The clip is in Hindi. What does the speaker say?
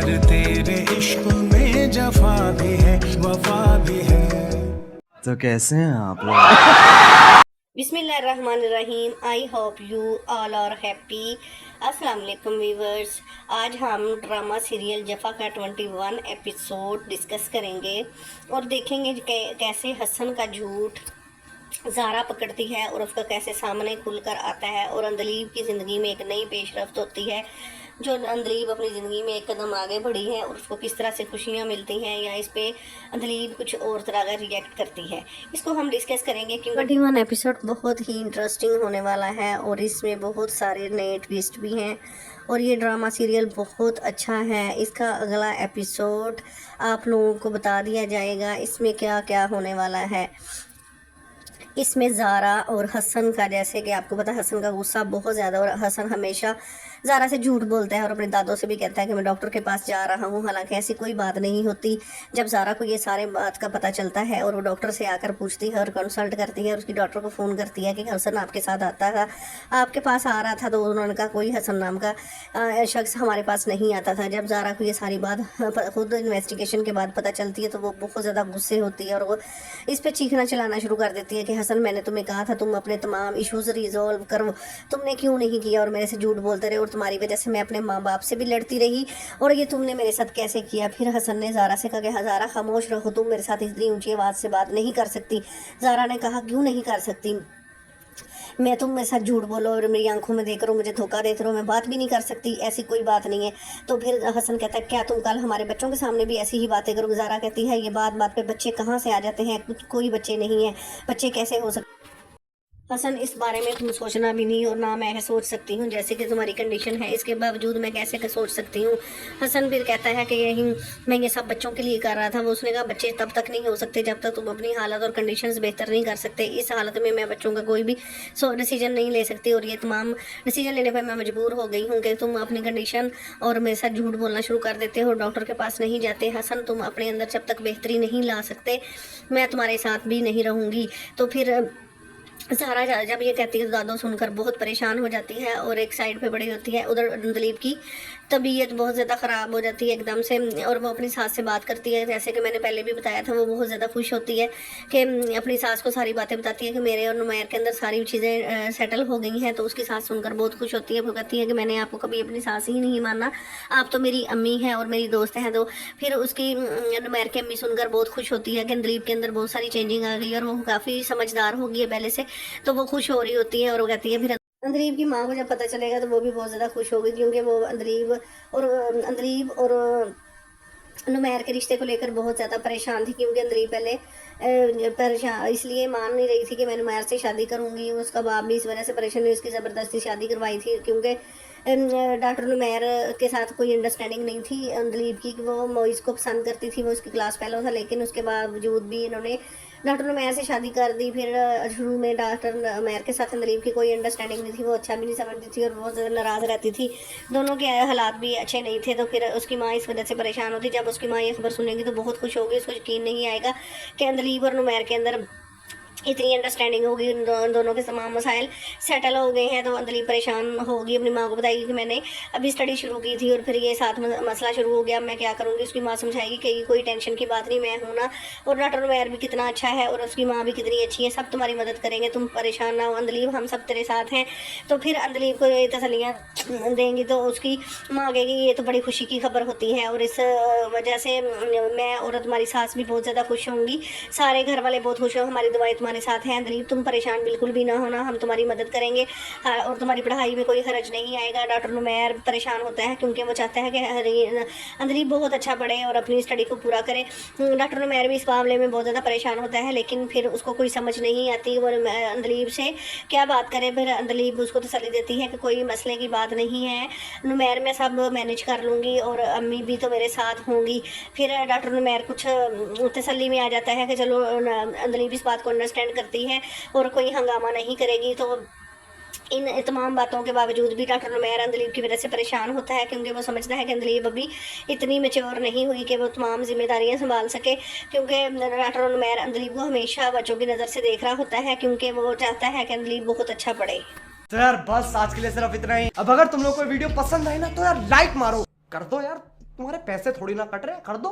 पर तेरे इश्क में जफा भी है वफा भी है। तो कैसे हैं आप लोग? बिस्मिल्लाहिर्रहमानिर्रहीम। I hope you all are happy. अस्सलाम वालेकुम व्यूवर्स। आज हम ड्रामा सीरियल जफ़ा का 21 एपिसोड डिस्कस करेंगे और देखेंगे कि कैसे हसन का झूठ ज़ारा पकड़ती है और उसका कैसे सामने खुलकर आता है और अंदलीब की ज़िंदगी में एक नई पेशरफ्त होती है। जो अंदलीब अपनी ज़िंदगी में एक कदम आगे बढ़ी है और उसको किस तरह से खुशियाँ मिलती हैं या इस पे अंदलीब कुछ और तरह का रिएक्ट करती है, इसको हम डिस्कस करेंगे। क्योंकि 21 एपिसोड बहुत ही इंटरेस्टिंग होने वाला है और इसमें बहुत सारे नए ट्विस्ट भी हैं और ये ड्रामा सीरियल बहुत अच्छा है। इसका अगला एपिसोड आप लोगों को बता दिया जाएगा इसमें क्या क्या होने वाला है। इसमें ज़ारा और हसन का, जैसे कि आपको पता है हसन का गुस्सा बहुत ज़्यादा और हसन हमेशा ज़ारा से झूठ बोलता है और अपने दादों से भी कहता है कि मैं डॉक्टर के पास जा रहा हूँ, हालांकि ऐसी कोई बात नहीं होती। जब ज़ारा को ये सारे बात का पता चलता है और वो डॉक्टर से आकर पूछती है और कंसल्ट करती है और उसकी डॉक्टर को फ़ोन करती है कि हसन आपके साथ आता था, आपके पास आ रहा था, तो उन्होंने कहा कोई हसन नाम का शख्स हमारे पास नहीं आता था। जब ज़ारा को ये सारी बात खुद इन्वेस्टिगेशन के बाद पता चलती है तो वो बहुत ज़्यादा गुस्से होती है और वो इस पर चीखना चलाना शुरू कर देती है कि हसन मैंने तुम्हें कहा था तुम अपने तमाम इश्यूज़ रिजॉल्व करो, तुमने क्यों नहीं किया और मेरे से झूठ बोलते रहे और तुम्हारी वजह से मैं अपने माँ बाप से भी लड़ती रही और ये तुमने मेरे साथ कैसे किया। फिर हसन ने ज़ारा से कहा कि ज़ारा खामोश रहो, तुम मेरे साथ इतनी ऊंची आवाज़ से बात नहीं कर सकती। ज़ारा ने कहा क्यों नहीं कर सकती, मैं तुम मेरे साथ झूठ बोलो और मेरी आंखों में देख रहो, मुझे धोखा देते रहो, मैं बात भी नहीं कर सकती, ऐसी कोई बात नहीं है। तो फिर हसन कहता है क्या तुम कल हमारे बच्चों के सामने भी ऐसी ही बातें करोगे। ज़ारा कहती है ये बात बात पे बच्चे कहाँ से आ जाते हैं, कुछ कोई बच्चे नहीं है, बच्चे कैसे हो सकते। हसन इस बारे में तुम सोचना भी नहीं और ना मैं सोच सकती हूँ, जैसे कि तुम्हारी कंडीशन है इसके बावजूद मैं कैसे सोच सकती हूँ। हसन फिर कहता है कि यही मैं ये सब बच्चों के लिए कर रहा था। वो उसने कहा बच्चे तब तक नहीं हो सकते जब तक तुम अपनी हालत और कंडीशंस बेहतर नहीं कर सकते। इस हालत में मैं बच्चों का कोई भी डिसीजन नहीं ले सकती और ये तमाम डिसीजन लेने पर मैं मजबूर हो गई हूँ कि तुम अपनी कंडीशन और मेरे साथ झूठ बोलना शुरू कर देते हो, डॉक्टर के पास नहीं जाते। हसन तुम अपने अंदर जब तक बेहतरी नहीं ला सकते मैं तुम्हारे साथ भी नहीं रहूँगी। तो फिर ज़ारा जब ये कहती है तो दादो सुनकर बहुत परेशान हो जाती है और एक साइड पे बड़ी होती है। उधर अंदलीब की तबीयत बहुत ज़्यादा ख़राब हो जाती है एकदम से और वो अपनी सास से बात करती है। जैसे कि मैंने पहले भी बताया था, वो बहुत ज़्यादा खुश होती है कि अपनी सास को सारी बातें बताती है कि मेरे और नुमैर के अंदर सारी चीज़ें सेटल हो गई हैं। तो उसकी सास सुनकर बहुत खुश होती है। वो कहती है कि मैंने आपको कभी अपनी सास ही नहीं माना, आप तो मेरी अम्मी हैं और मेरी दोस्त हैं। तो फिर उसकी नुमैर की अम्मी सुनकर बहुत खुश होती है कि अंदलीब के अंदर बहुत सारी चेंजिंग आ गई और वो काफ़ी समझदार हो गई है पहले से। तो वो खुश हो रही होती है और वो कहती है फिर अंदलीब की माँ को जब पता चलेगा तो वो भी बहुत ज़्यादा खुश होगी, क्योंकि वो अंदलीब और नुमैर के रिश्ते को लेकर बहुत ज़्यादा परेशान थी। क्योंकि अंदलीब पहले परेशान इसलिए मान नहीं रही थी कि मैं नुमैर से शादी करूँगी, उसका बाप भी इस वजह से परेशान हुई, उसकी ज़बरदस्ती शादी करवाई थी। क्योंकि डॉक्टर नुमैर के साथ कोई अंडरस्टैंडिंग नहीं थी अंदलीब की, वो मोइज़ को पसंद करती थी, वो उसकी क्लास फेलो था, लेकिन उसके बावजूद भी इन्होंने डॉक्टर नुमैर से शादी कर दी। फिर शुरू में डॉक्टर नुमैर के साथ अंदलीब की कोई अंडरस्टैंडिंग नहीं थी, वो अच्छा भी नहीं समझती थी और बहुत ज़्यादा नाराज़ रहती थी, दोनों के हालात भी अच्छे नहीं थे। तो फिर उसकी माँ इस वजह से परेशान होती। जब उसकी माँ ये खबर सुनेगी तो बहुत खुश होगी, उसको यकीन नहीं आएगा कि अंदलीब और नुमैर के अंदर इतनी अंडरस्टैंडिंग होगी, उन दोनों के तमाम मसाइल सेटल हो गए हैं। तो अंदलीब परेशान होगी, अपनी माँ को बताएगी कि मैंने अभी स्टडी शुरू की थी और फिर ये साथ मसला शुरू हो गया, मैं क्या करूँगी। उसकी माँ समझाएगी कि कोई टेंशन की बात नहीं, मैं हूँ ना, और डॉक्टर नुमैर भी कितना अच्छा है और उसकी माँ भी कितनी अच्छी है, सब तुम्हारी मदद करेंगे, तुम परेशान ना हो अंदलीब, हम सब तेरे साथ हैं। तो फिर अंदलीब को ये तसल्लियाँ देंगी तो उसकी माँ कहेगी ये तो बड़ी खुशी की खबर होती है और इस वजह से मैं और तुम्हारी सास भी बहुत ज़्यादा खुश होंगी, सारे घर वाले बहुत खुश हो, हमारी दुआएं तुम्हारे साथ हैं अंदलीब, तुम परेशान बिल्कुल भी ना होना, हम तुम्हारी मदद करेंगे और तुम्हारी पढ़ाई में कोई हर्ज नहीं आएगा। डॉक्टर नुमैर परेशान होता है क्योंकि वो चाहता है कि अंदलीब बहुत अच्छा पढ़े और अपनी स्टडी को पूरा करे। डॉक्टर नुमैर भी इस मामले में बहुत ज़्यादा परेशान होता है, लेकिन फिर उसको कोई समझ नहीं आती वो अंदलीब से क्या बात करे। फिर अंदलीब उसको तसल्ली देती है कि कोई मसले की बात नहीं है नुमैर, मैं सब मैनेज कर लूँगी और अम्मी भी तो मेरे साथ होंगी। फिर डॉक्टर नुमैर कुछ तसल्ली में आ जाता है कि चलो अंदलीब इस बात को अंडरस्टैंड करती है और कोई हंगामा नहीं करेगी। तो इन तमाम बातों के बावजूद भी डॉक्टर नुमैर अंदलीब की वजह से परेशान होता है, क्योंकि वो समझता है कि अंदलीब अभी इतनी मैच्योर नहीं हुई कि वो तमाम जिम्मेदारियां संभाल सके। क्योंकि डॉक्टर नुमैर अंदलीब को हमेशा बच्चों की नज़र से देख रहा होता है, क्योंकि वो चाहता है कि अंदलीब बहुत अच्छा पढ़े। तो यार बस आज के लिए सिर्फ इतना ही। अब अगर तुम लोग को वीडियो पसंद आई ना तो यार लाइक मारो, कर दो यार, तुम्हारे पैसे थोड़ी ना कट रहे, कर दो।